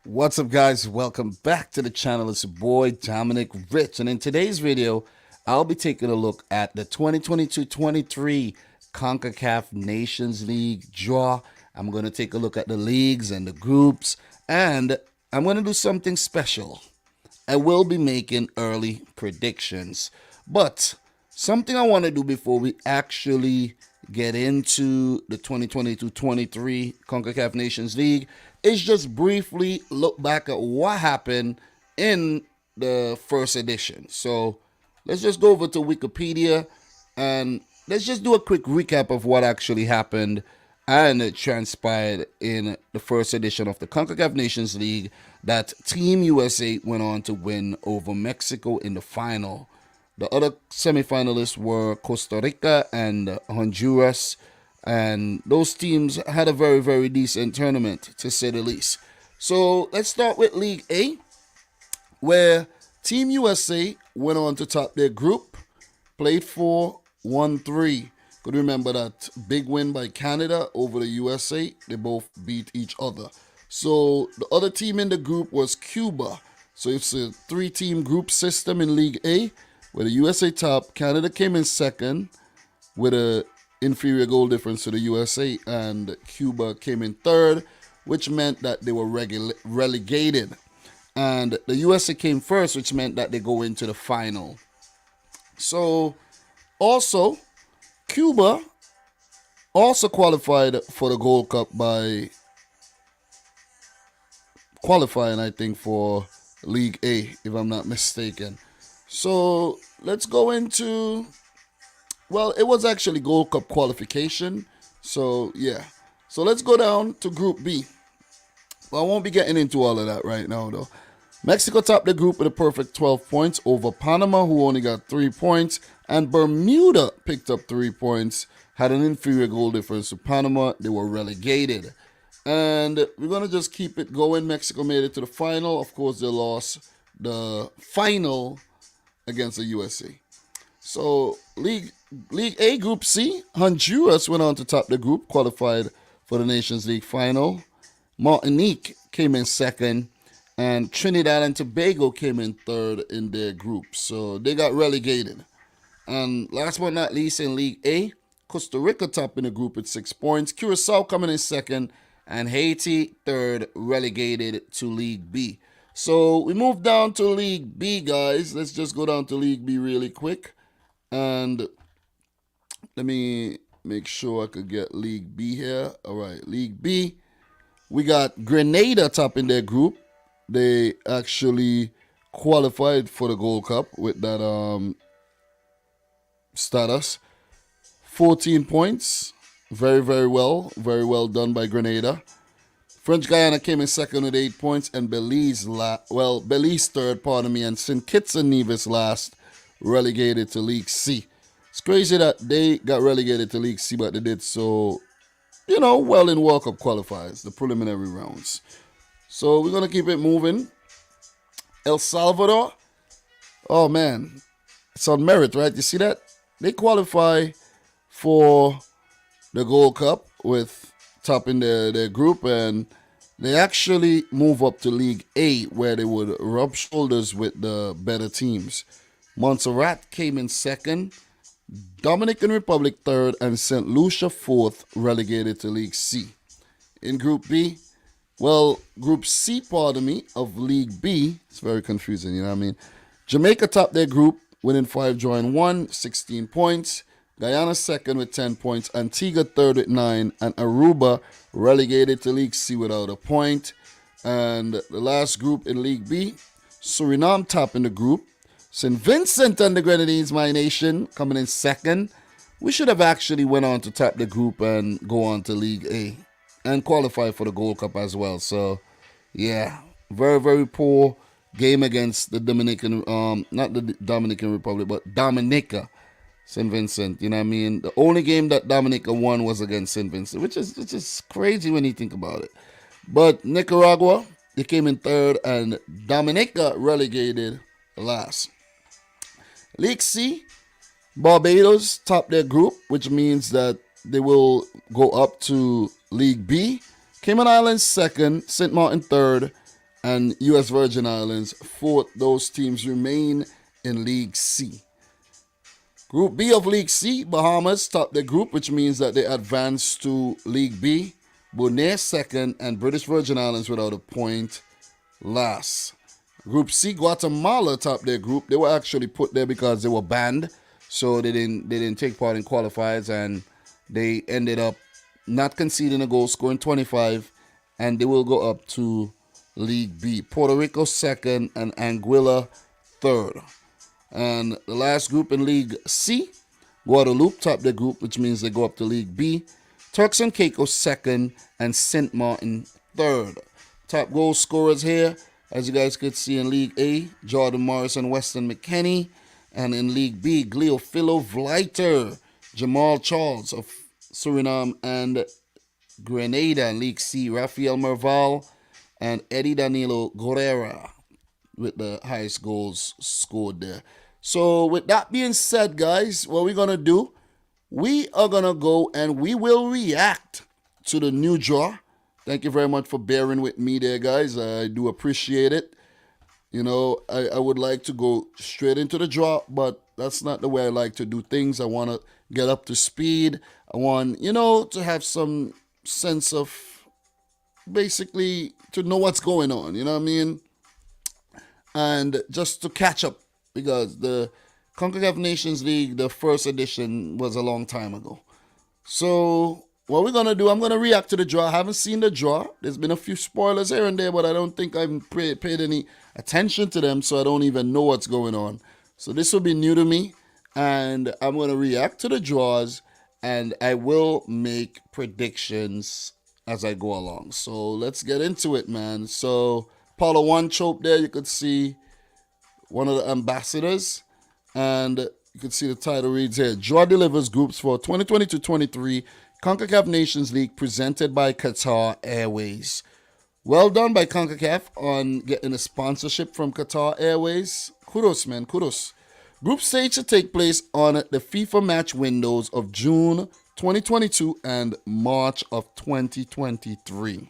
What's up, guys? Welcome back to the channel. It's your boy Dominic Rich, and in today's video I'll be taking a look at the 2022-23 Concacaf Nations League draw. I'm going to take a look at the leagues and the groups, and I'm going to do something special. I will be making early predictions, but something I want to do before we actually get into the 2022-23 CONCACAF Nations League is just briefly look back at what happened in the first edition. So let's just go over to Wikipedia and let's just do a quick recap of what actually happened and transpired in the first edition of the CONCACAF Nations League that Team USA went on to win over Mexico in the final. The other semifinalists were Costa Rica and Honduras, and those teams had a very, very decent tournament, to say the least. So let's start with League A, where Team USA went on to top their group, played for 1-3. Could remember that big win by Canada over the USA. They both beat each other. So the other team in the group was Cuba. So it's a three-team group system in League A, where the USA top, Canada came in second with a inferior goal difference to the USA, and Cuba came in third, which meant that they were relegated. And the USA came first, which meant that they go into the final. So also, Cuba also qualified for the Gold Cup by qualifying, I think, for League A, if I'm not mistaken. So let's go into, well, it was actually Gold Cup qualification. So yeah. So let's go down to Group B. Well, I won't be getting into all of that right now, though. Mexico topped the group with a perfect 12 points over Panama, who only got 3 points. And Bermuda picked up 3 points, had an inferior goal difference to Panama. They were relegated. And we're going to just keep it going. Mexico made it to the final. Of course, they lost the final against the USA. So League A, Group C, Honduras went on to top the group, qualified for the Nations League final. Martinique came in second, and Trinidad and Tobago came in third in their group. So they got relegated. And last but not least, in League A, Costa Rica top in the group with 6 points. Curaçao coming in second, and Haiti third, relegated to League B. So we move down to League B, guys. Let's just go down to League B really quick. And let me make sure I could get League B here. All right, League B. We got Grenada top in their group. They actually qualified for the Gold Cup with that status. 14 points. Very, very well. Very well done by Grenada. French Guiana came in second with 8 points, and Belize third, and St. Kitts and Nevis last, relegated to League C. It's crazy that they got relegated to League C, but they did so, well in World Cup qualifiers, the preliminary rounds. So we're going to keep it moving. El Salvador, oh man, it's on merit, right? You see that? They qualify for the Gold Cup with top in their group, and they actually move up to League A, where they would rub shoulders with the better teams. Montserrat came in second, Dominican Republic third, and St. Lucia fourth, relegated to League C. In Group B, Group C, of League B, it's very confusing, you know what I mean? Jamaica topped their group, winning 5, drawing 1, 16 points. Guyana second with 10 points, Antigua third with 9, and Aruba relegated to League C without a point. And the last group in League B, Suriname top in the group. St. Vincent and the Grenadines, my nation, coming in second. We should have actually went on to top the group and go on to League A and qualify for the Gold Cup as well. So, yeah, very, very poor game against the Dominican, not the Dominican Republic, but Dominica. St. Vincent, you know what I mean? The only game that Dominica won was against St. Vincent, which is crazy when you think about it. But Nicaragua, they came in third, and Dominica relegated last. League C, Barbados topped their group, which means that they will go up to League B. Cayman Islands second, St. Martin third, and U.S. Virgin Islands, fourth. Those teams remain in League C. Group B of League C, Bahamas top the group, which means that they advance to League B. Bonaire second, and British Virgin Islands without a point last. Group C, Guatemala top their group. They were actually put there because they were banned, so they didn't take part in qualifiers, and they ended up not conceding a goal, scoring 25, and they will go up to League B. Puerto Rico second, and Anguilla third. And the last group in League C, Guadeloupe top their group, which means they go up to League B. Turks and Caicos second, and St. Martin third. Top goal scorers here, as you guys could see in League A, Jordan Morris and Weston McKenney. And in League B, Gleofilo Vleiter, Jamal Charles of Suriname and Grenada. In League C, Rafael Merval and Eddie Danilo Guerrera with the highest goals scored there. So with that being said, guys, what we're going to do, we are going to go and we will react to the new draw. Thank you very much for bearing with me there, guys. I do appreciate it. You know, I would like to go straight into the draw, but that's not the way I like to do things. I want to get up to speed. I want, to have some sense of basically to know what's going on, you know what I mean? And just to catch up, because the Concacaf Nations League, the first edition, was a long time ago. So what we're going to do, I'm going to react to the draw. I haven't seen the draw. There's been a few spoilers here and there, but I don't think I've paid any attention to them, so I don't even know what's going on. So this will be new to me, and I'm going to react to the draws, and I will make predictions as I go along. So let's get into it, man. So Paulo Wanchope there, you could see one of the ambassadors, and you can see the title reads here, Draw Delivers Groups for 2022-23 Concacaf Nations League presented by Qatar Airways. Well done by Concacaf on getting a sponsorship from Qatar Airways. Kudos, man, kudos. Group stage to take place on the FIFA match windows of June 2022 and March of 2023.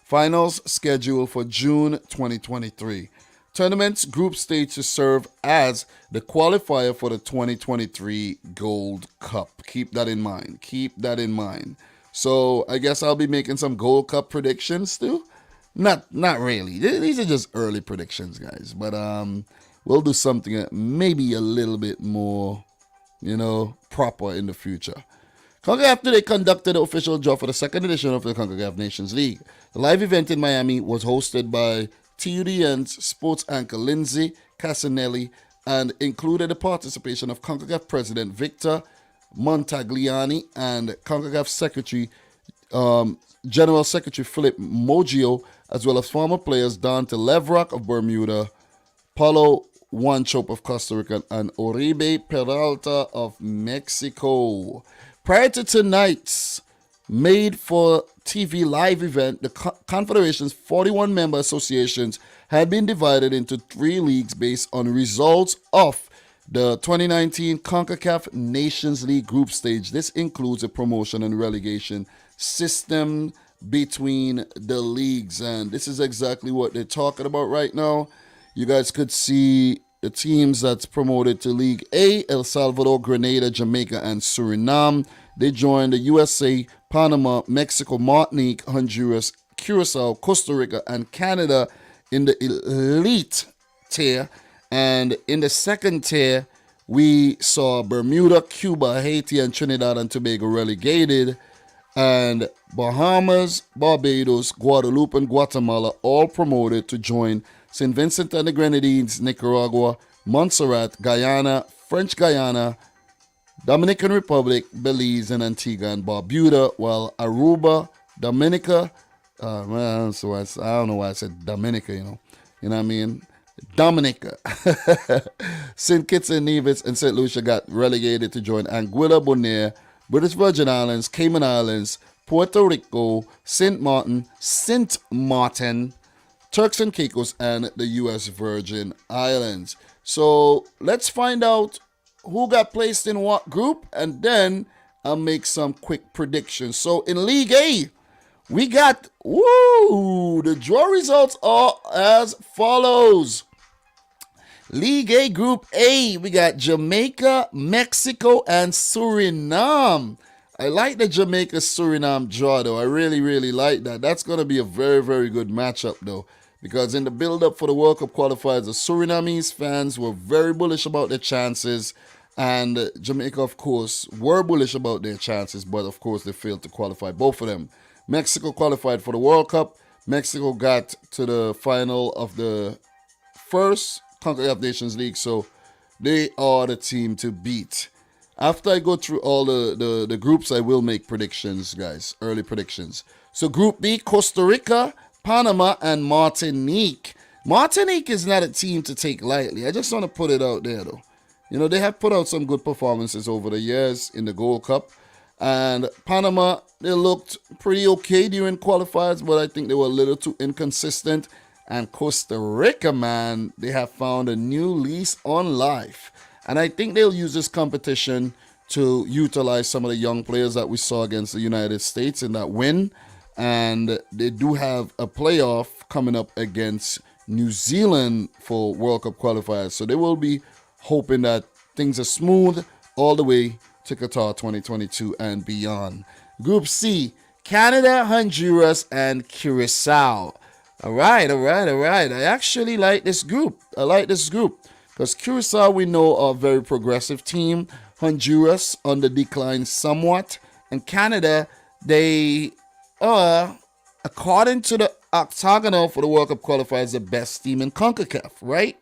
Finals scheduled for June 2023. Tournament's group stage to serve as the qualifier for the 2023 Gold Cup. Keep that in mind. Keep that in mind. So I guess I'll be making some Gold Cup predictions too. Not really. These are just early predictions, guys. But we'll do something maybe a little bit more, proper in the future. Concacaf today conducted the official draw for the second edition of the Concacaf Nations League. The live event in Miami was hosted by TUDN's sports anchor Lindsay Casanelli and included the participation of Concacaf President Victor Montagliani and Concacaf Secretary, General Secretary Philip Moggio, as well as former players Dante Levrock of Bermuda, Paulo Wanchope of Costa Rica, and Oribe Peralta of Mexico. Prior to tonight's made-for-TV live event, the Confederation's 41-member associations had been divided into 3 leagues based on results of the 2019 CONCACAF Nations League group stage. This includes a promotion and relegation system between the leagues, and this is exactly what they're talking about right now. You guys could see the teams that's promoted to League A: El Salvador, Grenada, Jamaica, and Suriname. They joined the USA, Panama, Mexico, Martinique, Honduras, Curaçao, Costa Rica, and Canada in the elite tier. And in the second tier, we saw Bermuda, Cuba, Haiti, and Trinidad and Tobago relegated. And Bahamas, Barbados, Guadeloupe, and Guatemala all promoted to join St. Vincent and the Grenadines, Nicaragua, Montserrat, Guyana, French Guiana, Dominican Republic, Belize, and Antigua and Barbuda, while Aruba, Dominica, I don't know why I said Dominica, you know what I mean? Dominica, St. Kitts and Nevis, and St. Lucia got relegated to join Anguilla, Bonaire, British Virgin Islands, Cayman Islands, Puerto Rico, St. Martin, Turks and Caicos, and the U.S. Virgin Islands. So let's find out who got placed in what group, and then I'll make some quick predictions. So in League A, we got The draw results are as follows. League A, Group A, we got Jamaica, Mexico, and Suriname. I like the Jamaica-Suriname draw, though. I really, really like that. That's going to be a very, very good matchup, though. Because in the build-up for the World Cup qualifiers, the Surinamese fans were very bullish about their chances. And Jamaica, of course, were bullish about their chances. But, of course, they failed to qualify, both of them. Mexico qualified for the World Cup. Mexico got to the final of the first Concacaf Nations League. So, they are the team to beat. After I go through all the groups, I will make predictions, guys. Early predictions. So, Group B, Costa Rica, Panama, and Martinique. Martinique is not a team to take lightly. I just want to put it out there, though. You know, they have put out some good performances over the years in the Gold Cup. And Panama, they looked pretty okay during qualifiers, but I think they were a little too inconsistent. And Costa Rica, man, they have found a new lease on life. And I think they'll use this competition to utilize some of the young players that we saw against the United States in that win. And they do have a playoff coming up against New Zealand for World Cup qualifiers. So they will be hoping that things are smooth all the way to Qatar 2022 and beyond. Group C, Canada, Honduras, and Curaçao. All right. I actually like this group. Because Curaçao, we know, are a very progressive team. Honduras on the decline somewhat. And Canada, they are, according to the octagonal for the World Cup qualifiers, the best team in CONCACAF, right?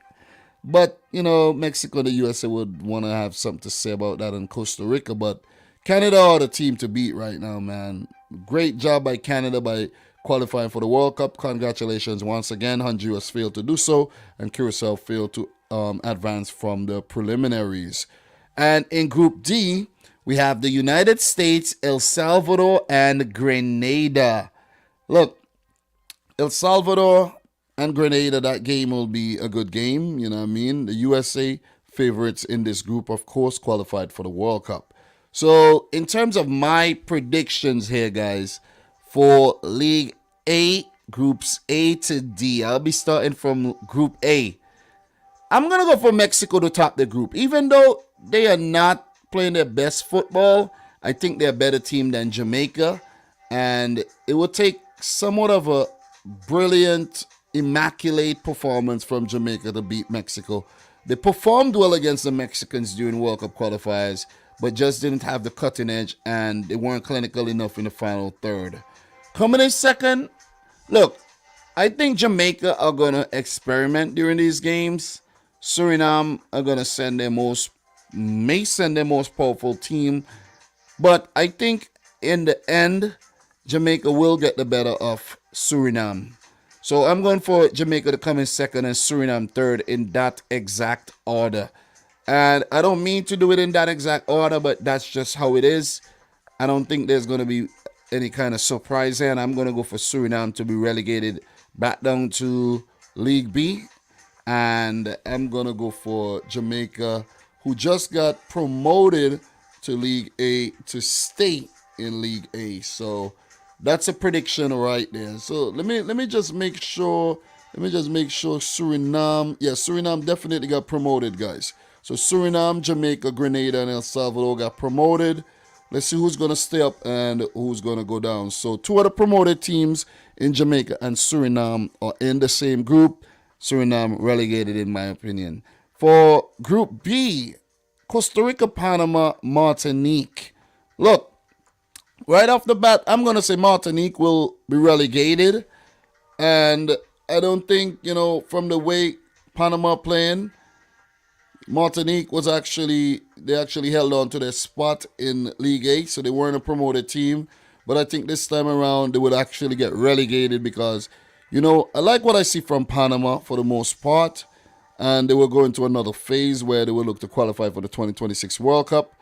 But, you know, Mexico and the USA would want to have something to say about that in Costa Rica. But Canada are the team to beat right now, man. Great job by Canada by qualifying for the World Cup. Congratulations once again. Honduras failed to do so, and Curaçao failed to advance from the preliminaries. And in Group D, we have the United States, El Salvador, and Grenada. Look, El Salvador and Grenada, that game will be a good game. You know what I mean? The USA favorites in this group, of course, qualified for the World Cup. So, in terms of my predictions here, guys, for League A, Groups A to D, I'll be starting from Group A. I'm going to go for Mexico to top the group. Even though they are not playing their best football, I think they're a better team than Jamaica. And it will take somewhat of a brilliant, immaculate performance from Jamaica to beat Mexico. They performed well against the Mexicans during World Cup qualifiers, but just didn't have the cutting edge, and they weren't clinical enough in the final third. Coming in second, look, I think Jamaica are going to experiment during these games. Suriname are going to may send their most powerful team. But I think in the end, Jamaica will get the better of Suriname. So I'm going for Jamaica to come in second and Suriname third in that exact order. And I don't mean to do it in that exact order, but that's just how it is. I don't think there's going to be any kind of surprise here. And I'm going to go for Suriname to be relegated back down to League B. And I'm going to go for Jamaica, who just got promoted to League A, to stay in League A. So that's a prediction right there. So let me just make sure. Suriname. Yeah, Suriname definitely got promoted, guys. So Suriname, Jamaica, Grenada, and El Salvador got promoted. Let's see who's going to stay up and who's going to go down. So two of the promoted teams in Jamaica and Suriname are in the same group. Suriname relegated, in my opinion. For Group B, Costa Rica, Panama, Martinique. Look, right off the bat, I'm going to say Martinique will be relegated. And I don't think, from the way Panama playing, Martinique they actually held on to their spot in League A, so they weren't a promoted team. But I think this time around, they would actually get relegated because, I like what I see from Panama for the most part. And they will go into another phase where they will look to qualify for the 2026 World Cup.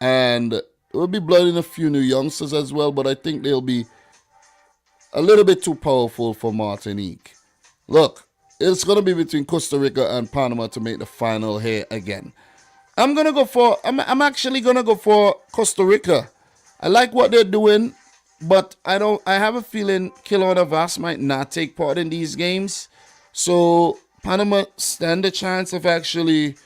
And it will be blooding a few new youngsters as well, but I think they'll be a little bit too powerful for Martinique. Look, it's going to be between Costa Rica and Panama to make the final here again. I'm actually going to go for Costa Rica. I like what they're doing. But I have a feeling Kilo Navas might not take part in these games. So Panama stand a chance of actually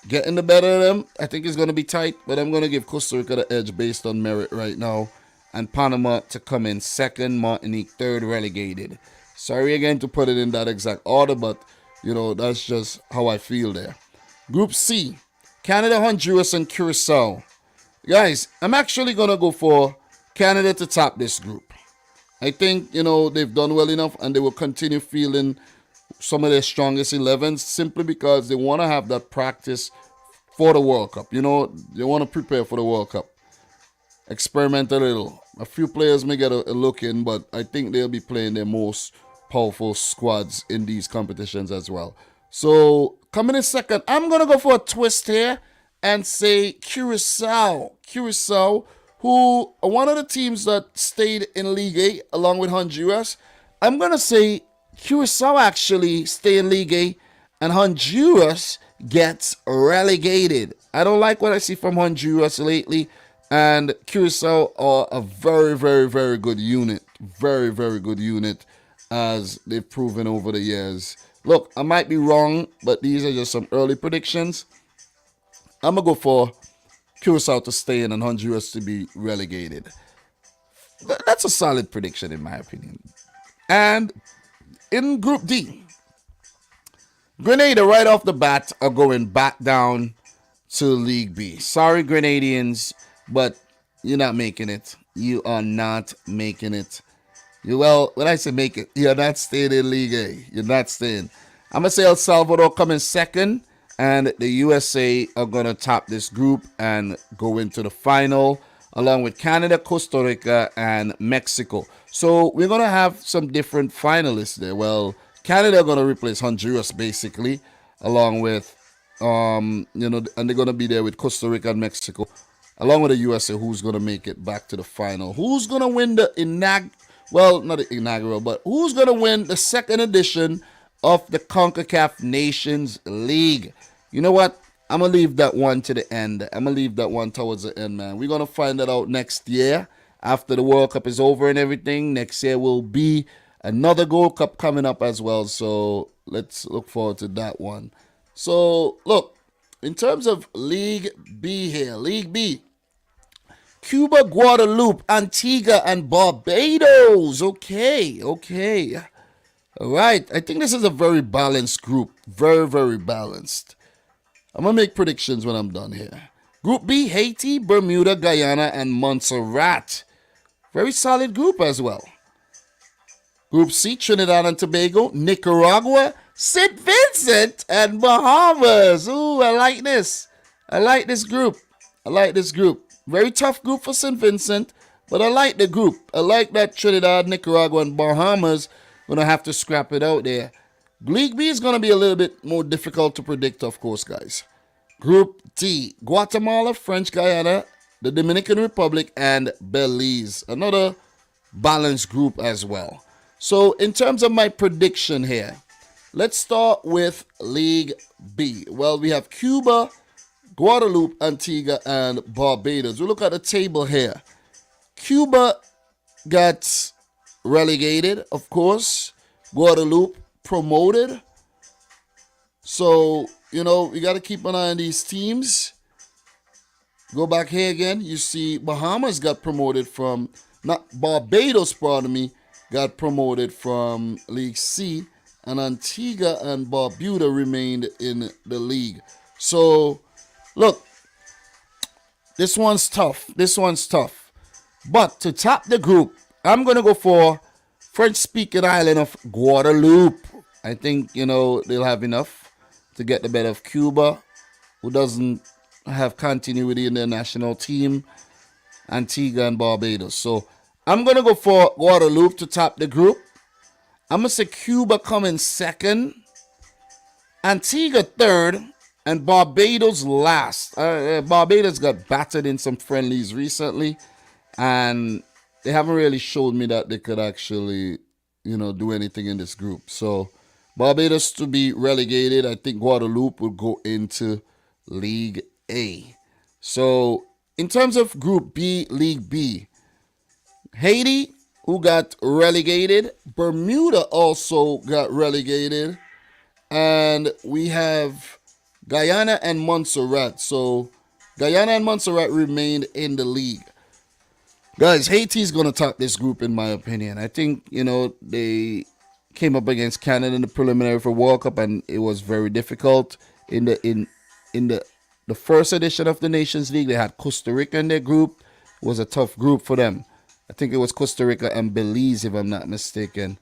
getting the better of them. I think it's going to be tight, but I'm going to give Costa Rica the edge based on merit right now. And Panama to come in second, Martinique third, relegated. Sorry again to put it in that exact order, but that's just how I feel there. Group C, Canada, Honduras, and Curaçao. Guys, I'm actually going to go for Canada to top this group. I think, they've done well enough and they will continue fielding some of their strongest 11s simply because they want to have that practice for the World Cup. They want to prepare for the World Cup. Experiment a little. A few players may get a look in, but I think they'll be playing their most powerful squads in these competitions as well. So, coming in second, I'm going to go for a twist here and say Curaçao. Curaçao, who are one of the teams that stayed in League A along with Honduras. I'm going to say Curaçao actually stay in League A and Honduras gets relegated. I don't like what I see from Honduras lately, and Curaçao are a very, very, very good unit. Very, very good unit, as they've proven over the years. Look, I might be wrong, but these are just some early predictions. I'm going to go for Curaçao to stay in and Honduras to be relegated. That's a solid prediction in my opinion. And in Group D, Grenada right off the bat are going back down to League B. Sorry, Grenadians, but you're not making it. You are not making it. When I say make it, you're not staying in League A. You're not staying. I'm going to say El Salvador coming second, and the USA are going to top this group and go into the final, along with Canada, Costa Rica, and Mexico. So we're going to have some different finalists there. Well, Canada are going to replace Honduras, basically, along with, and they're going to be there with Costa Rica and Mexico, along with the USA, who's going to make it back to the final. Who's going to win the not the inaugural, but who's going to win the second edition of the Concacaf Nations League? You know what? I'm going to leave that one to the end. I'm going to leave that one towards the end, man. We're going to find that out next year after the World Cup is over and everything. Next year will be another Gold Cup coming up as well. So let's look forward to that one. So, look, in terms of League B here, League B, Cuba, Guadeloupe, Antigua, and Barbados. Okay. All right. I think this is a very balanced group. Very, very balanced. I'm going to make predictions when I'm done here. Group B, Haiti, Bermuda, Guyana, and Montserrat. Very solid group as well. Group C, Trinidad and Tobago, Nicaragua, St. Vincent, and Bahamas. Ooh, I like this. I like this group. Very tough group for St. Vincent, but I like the group. I like that Trinidad, Nicaragua, and Bahamas going to have to scrap it out there. League B is going to be a little bit more difficult to predict, of course, guys. Group D, Guatemala, French Guiana, the Dominican Republic, and Belize. Another balanced group as well. So, in terms of my prediction here, let's start with League B. Well, we have Cuba, Guadeloupe, Antigua, and Barbados. We look at the table here. Cuba got relegated, of course. Guadeloupe promoted. So, we got to keep an eye on these teams. Go back here again. You see Bahamas got promoted from, not Barbados, got promoted from League C. And Antigua and Barbuda remained in the league. So, look, this one's tough. But to top the group, I'm going to go for French-speaking island of Guadeloupe. I think, they'll have enough to get the better of Cuba, who doesn't have continuity in their national team, Antigua and Barbados. So I'm going to go for Guadeloupe to top the group. I'm going to say Cuba coming second, Antigua third, and Barbados last. Barbados got battered in some friendlies recently, and they haven't really showed me that they could actually, do anything in this group. So Barbados to be relegated. I think Guadeloupe will go into League A. So in terms of Group B, League B, Haiti, who got relegated. Bermuda also got relegated. And we have Guyana and Montserrat. So Guyana and Montserrat remained in the league. Guys, Haiti's going to top this group in my opinion. I think, they came up against Canada in the preliminary for World Cup and it was very difficult. In the first edition of the Nations League, they had Costa Rica in their group. It was a tough group for them. I think it was Costa Rica and Belize, if I'm not mistaken.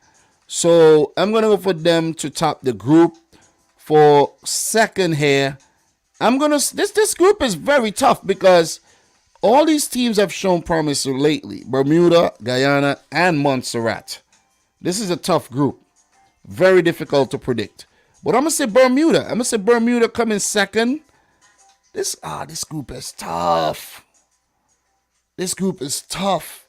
So I'm going to go for them to top the group. For second here, this group is very tough because all these teams have shown promise lately. Bermuda, Guyana, and Montserrat. This is a tough group. Very difficult to predict. But I'm going to say Bermuda. I'm going to say Bermuda coming second. This group is tough. This group is tough.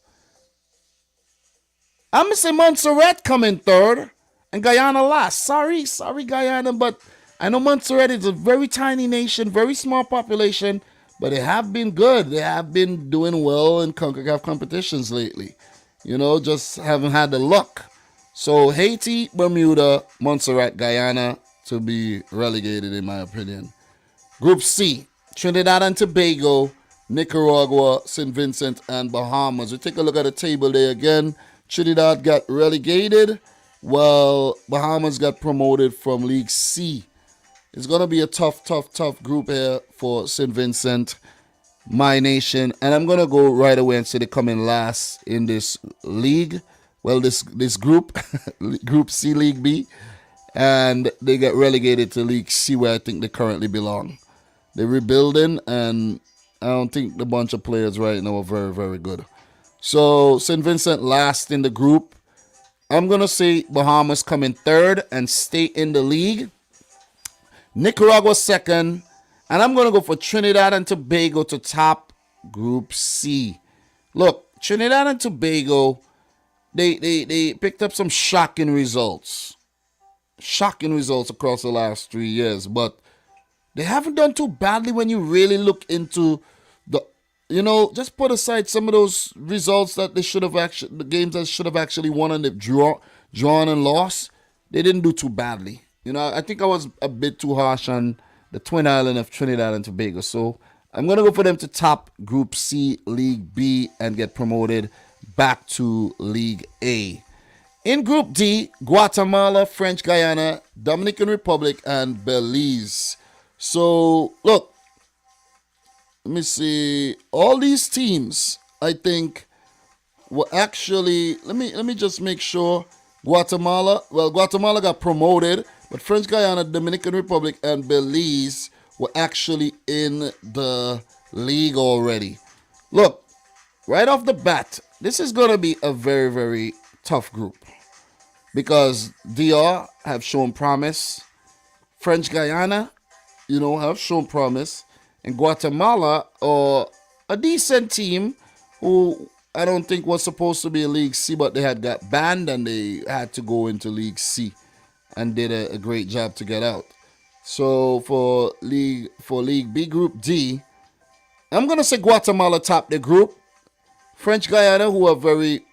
I'm going to say Montserrat coming third and Guyana last. Sorry, Guyana, but I know Montserrat is a very tiny nation, very small population, but they have been good. They have been doing well in Concacaf competitions lately. Just haven't had the luck. So Haiti, Bermuda, Montserrat, Guyana to be relegated in my opinion. Group C, Trinidad and Tobago, Nicaragua, St. Vincent, and Bahamas. We take a look at the table there again. Trinidad got relegated, while Bahamas got promoted from League C. It's going to be a tough group here for St. Vincent, my nation. And I'm going to go right away and say they come in last in this league. Well, this group, Group C, League B. And they get relegated to League C, where I think they currently belong. They're rebuilding, and I don't think the bunch of players right now are very, very good. So St. Vincent last in the group. I'm going to say Bahamas come in third and stay in the league. Nicaragua second. And I'm going to go for Trinidad and Tobago to top Group C. Look, Trinidad and Tobago, they picked up some shocking results. Shocking results across the last 3 years. But they haven't done too badly when you really look into just put aside some of those results that the games that should have actually won and they've drawn and lost. They didn't do too badly. I think I was a bit too harsh on the twin island of Trinidad and Tobago. So I'm going to go for them to top Group C, League B, and get promoted back to League A. In Group D, Guatemala, French Guiana, Dominican Republic, and Belize. So, look. Let me see. All these teams, I think, were actually. Let me just make sure. Guatemala got promoted, but French Guiana, Dominican Republic, and Belize were actually in the league already. Look, right off the bat, this is going to be a very, very tough group because DR have shown promise. French Guiana, have shown promise. And Guatemala are a decent team who I don't think was supposed to be in League C, but they had got banned and they had to go into League C and did a great job to get out. So for League B, Group D, I'm going to say Guatemala top the group. French Guiana, who are a very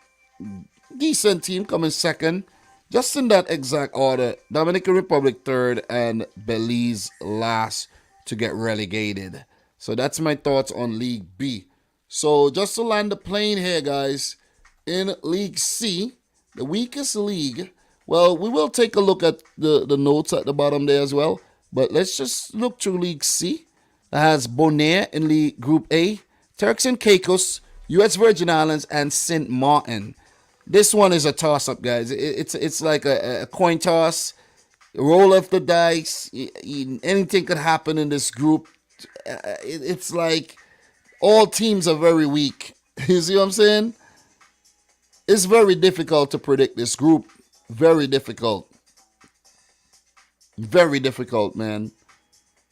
decent team, coming second. Just in that exact order. Dominican Republic third and Belize last to get relegated. So that's my thoughts on League B. So just to land the plane here, guys, in League C, the weakest league, well, we will take a look at the notes at the bottom there as well. But let's just look through League C. That has Bonaire in League Group A, Turks and Caicos, U.S. Virgin Islands, and St. Martin. This one is a toss-up, guys. It's like a coin toss. Roll of the dice. Anything could happen in this group. It's like all teams are very weak. You see what I'm saying? It's very difficult to predict this group. Very difficult. Very difficult, man.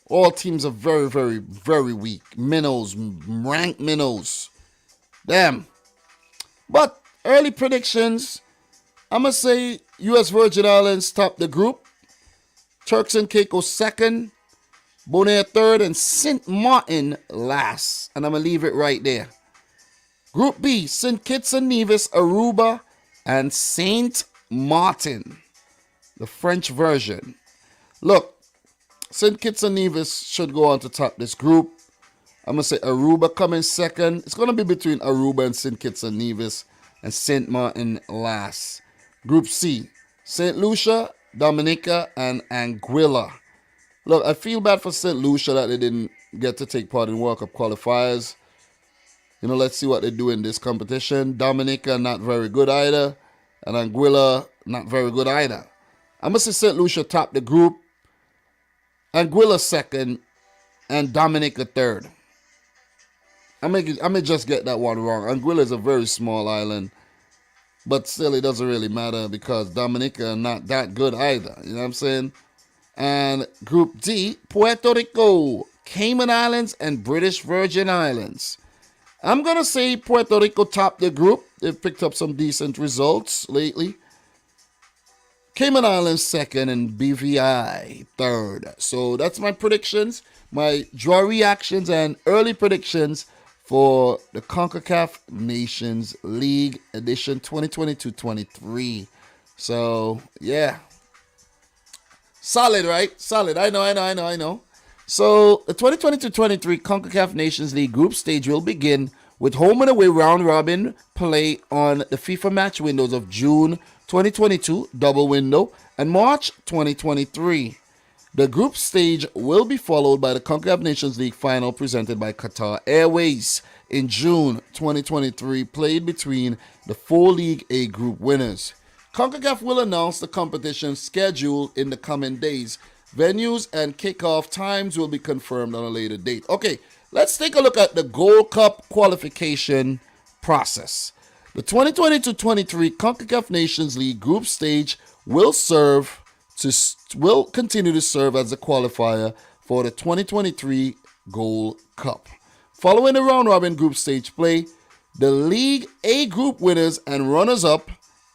All teams are very, very, very weak. Minnows, ranked minnows. Damn. But early predictions, I'm going to say U.S. Virgin Islands top the group. Turks and Caicos second. Bonaire third. And St. Martin last. And I'm going to leave it right there. Group B, St. Kitts and Nevis, Aruba, and Saint Martin, the French version. Look, St. Kitts and Nevis should go on to top this group. I'm going to say Aruba coming second. It's going to be between Aruba and St. Kitts and Nevis, and Saint Martin last. Group C, St. Lucia, Dominica, and Anguilla. Look, I feel bad for St. Lucia that they didn't get to take part in World Cup qualifiers. Let's see what they do in this competition. Dominica, not very good either. And Anguilla, not very good either. I'm going to say St. Lucia top the group. Anguilla second. And Dominica third. I may just get that one wrong. Anguilla is a very small island. But still, it doesn't really matter because Dominica not that good either. You know what I'm saying? And Group D, Puerto Rico, Cayman Islands, and British Virgin Islands. I'm going to say Puerto Rico topped the group. They've picked up some decent results lately. Cayman Islands second and BVI third. So that's my predictions, my draw reactions, and early predictions for the Concacaf Nations League edition 2022-23. So, yeah. Solid, right? Solid. I know. So, the 2022-23 Concacaf Nations League group stage will begin with home and away round-robin play on the FIFA match windows of June 2022, double window, and March 2023. The group stage will be followed by the Concacaf Nations League final presented by Qatar Airways in June 2023, played between the 4 League A group winners. Concacaf will announce the competition schedule in the coming days. Venues and kickoff times will be confirmed on a later date. Okay, let's take a look at the Gold Cup qualification process. The 2022-23 Concacaf Nations League group stage will continue to serve as the qualifier for the 2023 Gold Cup. Following the round-robin group stage play, the League A group winners and runners-up,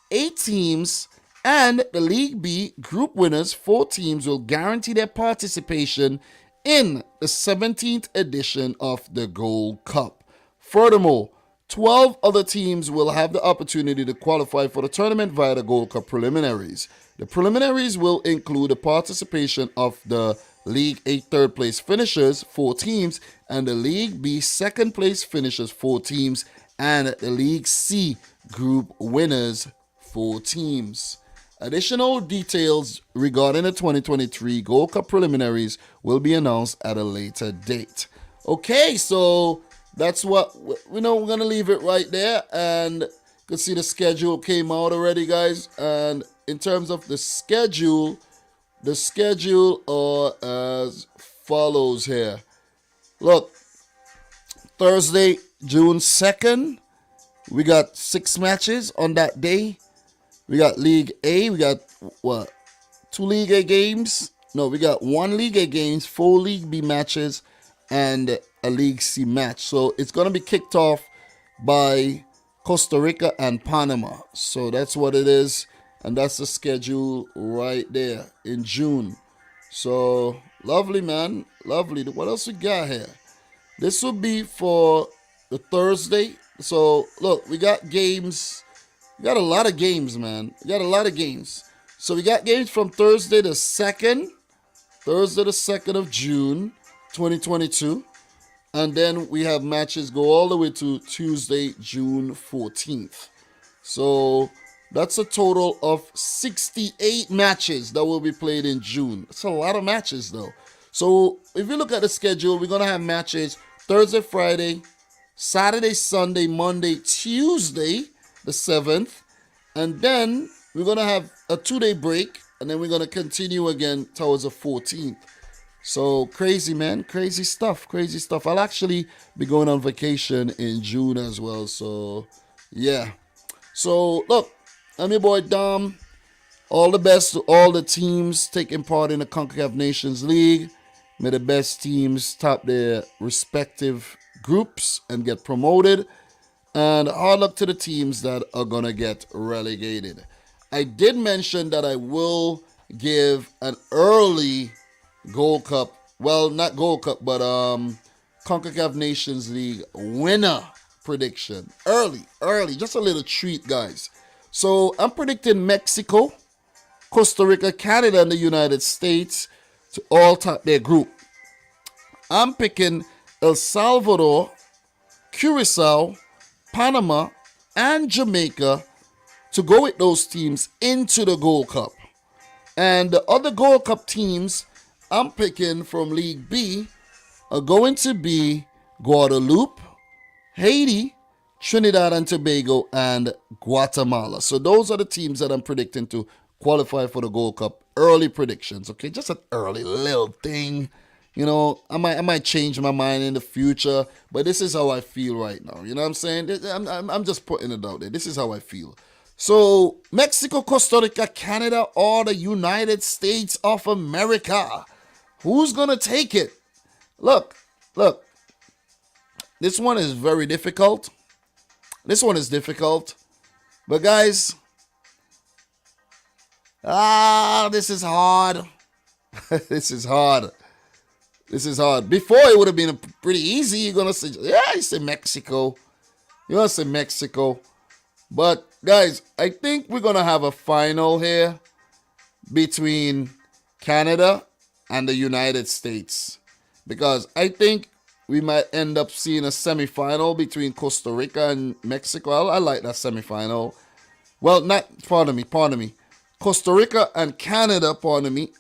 8 teams, and the League B group winners, 4 teams, will guarantee their participation in the 17th edition of the Gold Cup. Furthermore, 12 other teams will have the opportunity to qualify for the tournament via the Gold Cup preliminaries. The preliminaries will include the participation of the League A third place finishers, 4 teams, and the League B second place finishers, 4 teams, and the League C group winners, 4 teams. Additional details regarding the 2023 Gold Cup preliminaries will be announced at a later date. Okay, so that's what, we're going to leave it right there. And you can see the schedule came out already, guys. And in terms of the schedule are as follows here. Look, Thursday, June 2nd, we got 6 matches on that day. We got League A, we got 2 League A games. No, we got 1 League A games, 4 League B matches, and a League C match. So it's going to be kicked off by Costa Rica and Panama. So that's what it is. And that's the schedule right there in June. So lovely, man. Lovely. What else we got here? This will be for the Thursday. So look, we got games. We got a lot of games, man. We got a lot of games. So we got games from Thursday the 2nd of June, 2022. And then we have matches go all the way to Tuesday, June 14th. So that's a total of 68 matches that will be played in June. That's a lot of matches, though. So if you look at the schedule, we're going to have matches Thursday, Friday, Saturday, Sunday, Monday, Tuesday, the 7th. And then we're going to have a 2-day break. And then we're going to continue again towards the 14th. So crazy, man. Crazy stuff. I'll actually be going on vacation in June as well. So, yeah. So, look. I'm your boy Dom. All the best to all the teams taking part in the Concacaf Nations League. May the best teams top their respective groups and get promoted. And hard luck to the teams that are going to get relegated. I did mention that I will give an early Gold Cup, well, not Gold Cup, but CONCACAF Nations League winner prediction. Early. Just a little treat, guys. So I'm predicting Mexico, Costa Rica, Canada, and the United States to all top their group. I'm picking El Salvador, Curaçao, Panama, and Jamaica to go with those teams into the Gold Cup. And the other Gold Cup teams I'm picking from League B are going to be Guadeloupe, Haiti, Trinidad and Tobago, and Guatemala. So those are the teams that I'm predicting to qualify for the Gold Cup. Early predictions, okay? Just an early little thing. You know, I might change my mind in the future, but this is how I feel right now. You know what I'm saying? I'm just putting it out there. This is how I feel. So, Mexico, Costa Rica, Canada, or the United States of America. Who's going to take it? Look. This one is very difficult. This one is difficult. But guys, this is hard. This is hard. Before it would have been pretty easy. You're going to say, you say Mexico. You're going to say Mexico. But guys, I think we're going to have a final here between Canada and the United States. Because I think we might end up seeing a semifinal between Costa Rica and Mexico. I like that semifinal. Well, pardon me. Costa Rica and Canada,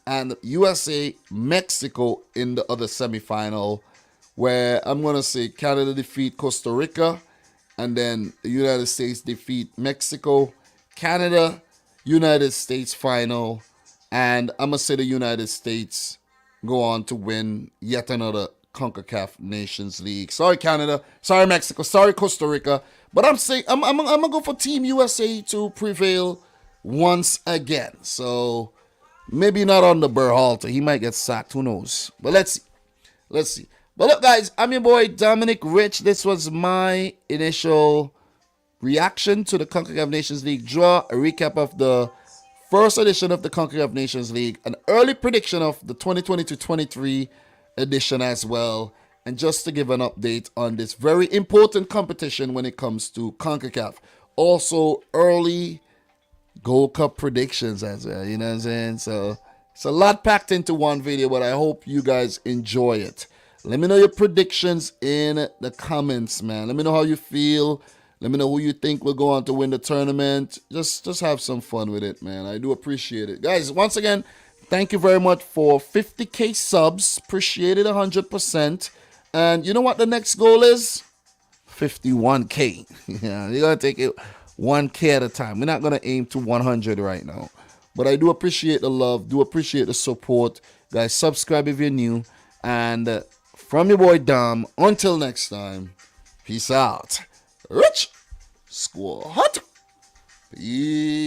and USA, Mexico in the other semifinal, where I'm going to say Canada defeat Costa Rica, and then the United States defeat Mexico. Canada, United States final, and I'm going to say the United States go on to win yet another Concacaf Nations League. Sorry, Canada. Sorry, Mexico. Sorry, Costa Rica. But I'm going to go for Team USA to prevail once again. So maybe not on the Berhalter. He might get sacked. Who knows? But let's see. But look, guys, I'm your boy Dominic Rich. This was my initial reaction to the Concacaf Nations League draw. A recap of the first edition of the Concacaf Nations League. An early prediction of the 2022-23 edition as well. And just to give an update on this very important competition when it comes to CONCACAF. Also, early Gold Cup predictions as well, you know what I'm saying? So, it's a lot packed into one video, but I hope you guys enjoy it. Let me know your predictions in the comments, man. Let me know how you feel. Let me know who you think will go on to win the tournament. Just have some fun with it, man. I do appreciate it. Guys, once again, thank you very much for 50K subs. Appreciate it 100%. And you know what the next goal is? 51K. Yeah, you're going to take it 1K at a time. We're not going to aim to 100 right now. But I do appreciate the love. Do appreciate the support. Guys, subscribe if you're new. And from your boy Dom, until next time, peace out. Rich Squad. Peace.